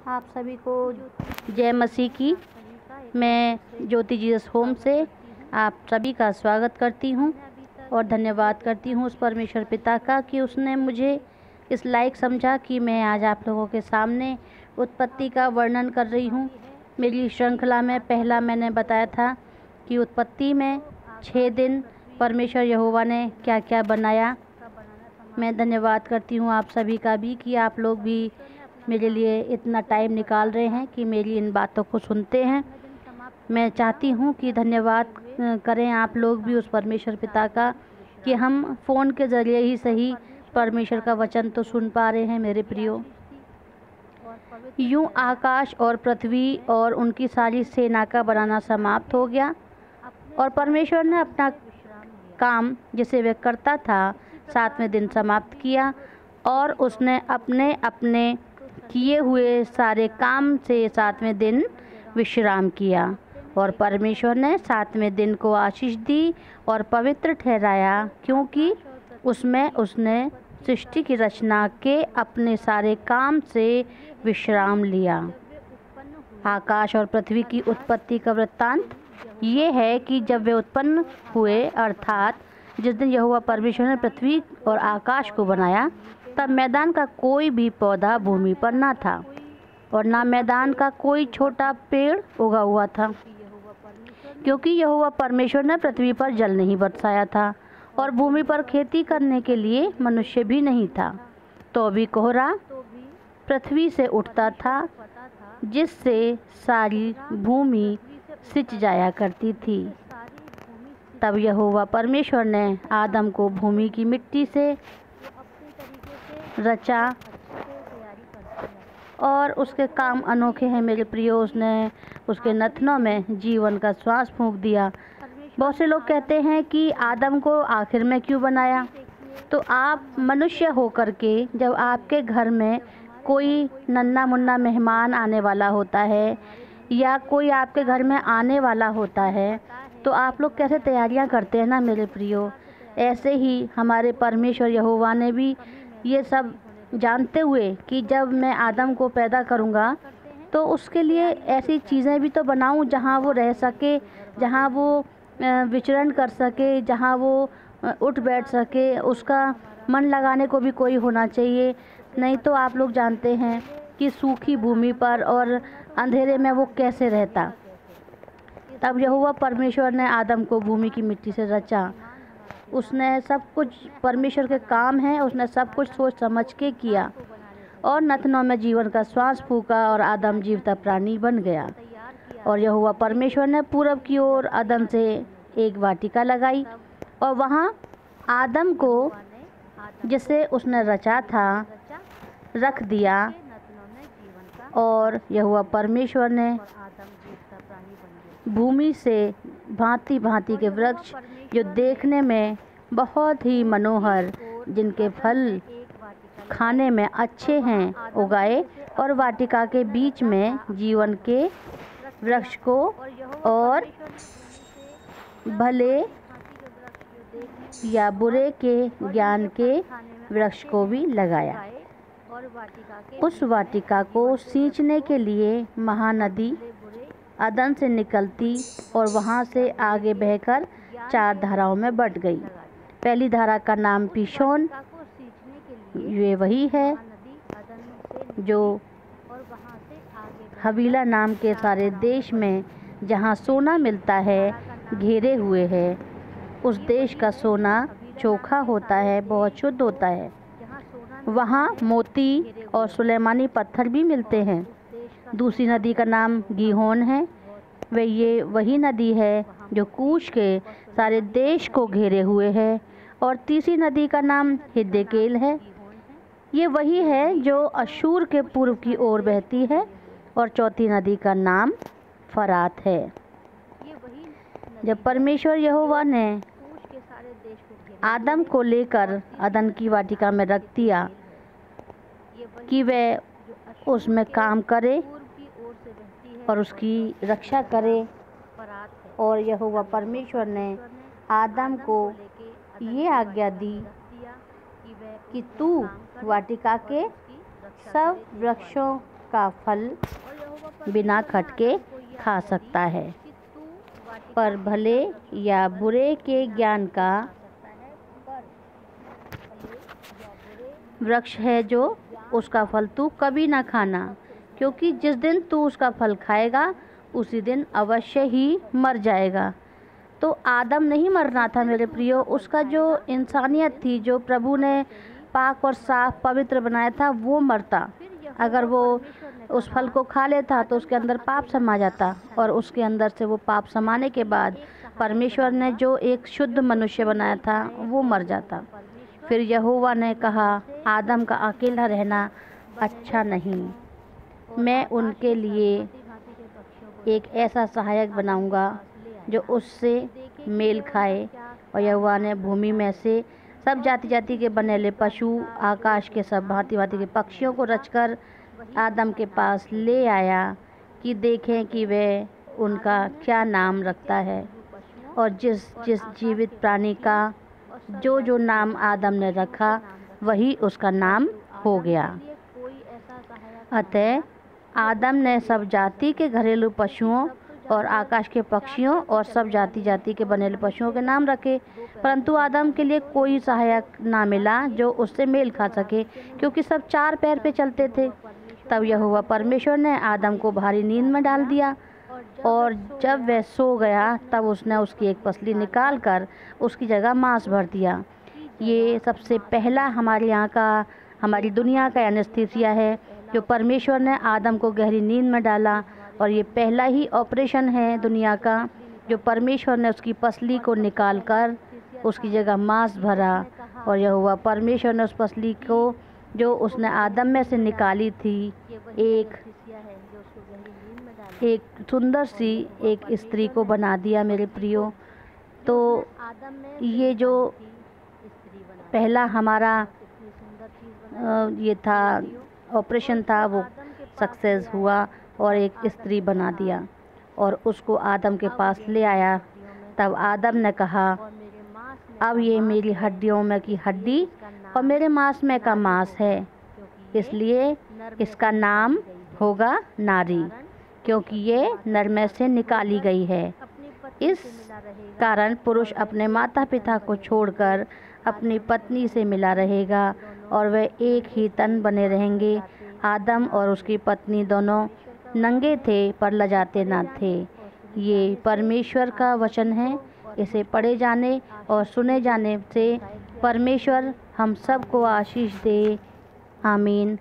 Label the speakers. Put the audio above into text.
Speaker 1: आप सभी को जय मसीह की। मैं ज्योति जीसस होम से आप सभी का स्वागत करती हूँ और धन्यवाद करती हूँ उस परमेश्वर पिता का कि उसने मुझे इस लायक समझा कि मैं आज आप लोगों के सामने उत्पत्ति का वर्णन कर रही हूँ। मेरी श्रृंखला में पहला मैंने बताया था कि उत्पत्ति में 6 दिन परमेश्वर यहोवा ने क्या क्या बनाया। मैं धन्यवाद करती हूँ आप सभी का भी कि आप लोग भी मेरे लिए इतना टाइम निकाल रहे हैं कि मेरी इन बातों को सुनते हैं। मैं चाहती हूँ कि धन्यवाद करें आप लोग भी उस परमेश्वर पिता का कि हम फ़ोन के ज़रिए ही सही परमेश्वर का वचन तो सुन पा रहे हैं। मेरे प्रियो, यूँ आकाश और पृथ्वी और उनकी सारी सेना का बनाना समाप्त हो गया और परमेश्वर ने अपना काम जिसे वह करता था 7वें दिन समाप्त किया और उसने अपने अपने किए हुए सारे काम से 7वें दिन विश्राम किया। और परमेश्वर ने 7वें दिन को आशीष दी और पवित्र ठहराया, क्योंकि उसमें उसने सृष्टि की रचना के अपने सारे काम से विश्राम लिया। आकाश और पृथ्वी की उत्पत्ति का वृत्तांत ये है कि जब वे उत्पन्न हुए, अर्थात जिस दिन यहोवा परमेश्वर ने पृथ्वी और आकाश को बनाया, तब मैदान का कोई भी पौधा भूमि पर ना था और ना मैदान का कोई छोटा पेड़ उगा हुआ था, क्योंकि यहोवा परमेश्वर ने पृथ्वी पर जल नहीं बरसाया था और भूमि पर खेती करने के लिए मनुष्य भी नहीं था। तो भी कोहरा पृथ्वी से उठता था, जिससे सारी भूमि सिंच जाया करती थी। तब यहोवा परमेश्वर ने आदम को भूमि की मिट्टी से रचा और उसके काम अनोखे हैं मेरे प्रियो। उसने उसके नथनों में जीवन का श्वास फूंक दिया। बहुत से लोग कहते हैं कि आदम को आखिर में क्यों बनाया। तो आप मनुष्य होकर के जब आपके घर में कोई नन्हा मुन्ना मेहमान आने वाला होता है या कोई आपके घर में आने वाला होता है, तो आप लोग कैसे तैयारियां करते हैं ना मेरे प्रियो। ऐसे ही हमारे परमेश्वर यहोवा ने भी ये सब जानते हुए कि जब मैं आदम को पैदा करूंगा तो उसके लिए ऐसी चीज़ें भी तो बनाऊं जहां वो रह सके, जहां वो विचरण कर सके, जहां वो उठ बैठ सके। उसका मन लगाने को भी कोई होना चाहिए, नहीं तो आप लोग जानते हैं कि सूखी भूमि पर और अंधेरे में वो कैसे रहता। तब यहोवा परमेश्वर ने आदम को भूमि की मिट्टी से रचा। उसने सब कुछ, परमेश्वर के काम हैं, उसने सब कुछ सोच समझ के किया और नथनों में जीवन का श्वास फूंका और आदम जीवता प्राणी बन गया। और यहोवा परमेश्वर ने पूरब की ओर आदम से एक वाटिका लगाई और वहाँ आदम को जिसे उसने रचा था रख दिया। और यहोवा परमेश्वर ने भूमि से भांति भांति के वृक्ष जो देखने में बहुत ही मनोहर, जिनके फल खाने में अच्छे हैं, उगाए और वाटिका के बीच में जीवन के वृक्ष को और भले या बुरे के ज्ञान के वृक्ष को भी लगाया। उस वाटिका को सींचने के लिए महानदी अदन से निकलती और वहाँ से आगे बहकर 4 धाराओं में बट गई। पहली धारा का नाम पीशोन, ये वही है जो हवीला नाम के सारे देश में जहाँ सोना मिलता है घेरे हुए है। उस देश का सोना चोखा होता है, बहुत शुद्ध होता है। वहाँ मोती और सुलेमानी पत्थर भी मिलते हैं। दूसरी नदी का नाम गीहोन है। ये वही नदी है जो कूश के सारे देश को घेरे हुए है। और तीसरी नदी का नाम हिद्देकेल है। ये वही है जो अशूर के पूर्व की ओर बहती है। और चौथी नदी का नाम फरात है। जब परमेश्वर यहोवा ने आदम को लेकर अदन की वाटिका में रख दिया कि वह उसमें काम करे और उसकी रक्षा करे, और यहोवा परमेश्वर ने आदम को ये आज्ञा दी कि तू वाटिका के सब वृक्षों का फल बिना खटके खा सकता है, पर भले या बुरे के ज्ञान का वृक्ष है जो उसका फल तू कभी ना खाना, क्योंकि जिस दिन तू उसका फल खाएगा उसी दिन अवश्य ही मर जाएगा। तो आदम नहीं मरना था मेरे प्रियो, उसका जो इंसानियत थी, जो प्रभु ने पाक और साफ पवित्र बनाया था, वो मरता। अगर वो उस फल को खा लेता तो उसके अंदर पाप समा जाता, और उसके अंदर से वो पाप समाने के बाद परमेश्वर ने जो एक शुद्ध मनुष्य बनाया था वो मर जाता। फिर यहोवा ने कहा, आदम का अकेला रहना अच्छा नहीं, मैं उनके लिए एक ऐसा सहायक बनाऊंगा जो उससे मेल खाए। और यहोवा ने भूमि में से सब जाति जाति के बनेले पशु, आकाश के सब भांति भांति के पक्षियों को रचकर आदम के पास ले आया कि देखें कि वह उनका क्या नाम रखता है। और जिस जिस जीवित प्राणी का जो जो नाम आदम ने रखा वही उसका नाम हो गया। अतः आदम ने सब जाति के घरेलू पशुओं और आकाश के पक्षियों और सब जाति जाति के बनेले पशुओं के नाम रखे, परंतु आदम के लिए कोई सहायक ना मिला जो उससे मेल खा सके, क्योंकि सब चार पैर पे चलते थे। तब यहोवा परमेश्वर ने आदम को भारी नींद में डाल दिया, और जब वह सो गया तब उसने उसकी एक पसली निकाल कर उसकी जगह मांस भर दिया। ये सबसे पहला हमारी दुनिया का एनेस्थीसिया है जो परमेश्वर ने आदम को गहरी नींद में डाला, और ये पहला ही ऑपरेशन है दुनिया का जो परमेश्वर ने उसकी पसली को निकाल कर उसकी जगह मांस भरा। और यहोवा परमेश्वर ने उस पसली को जो उसने आदम में से निकाली थी एक सुंदर सी एक स्त्री को बना दिया मेरे प्रियो। तो ये जो पहला हमारा ये था ऑपरेशन था वो सक्सेस हुआ, और एक स्त्री बना दिया और उसको आदम के पास ले आया। तब आदम ने कहा, अब ये मेरी हड्डियों में की हड्डी और मेरे मांस में का मांस है, इसलिए इसका नाम होगा नारी, क्योंकि ये नर में से निकाली गई है। इस कारण पुरुष अपने माता पिता को छोड़कर अपनी पत्नी से मिला रहेगा और वे एक ही तन बने रहेंगे। आदम और उसकी पत्नी दोनों नंगे थे पर लजाते न थे। ये परमेश्वर का वचन है। इसे पढ़े जाने और सुने जाने से परमेश्वर हम सब को आशीष दे। आमीन।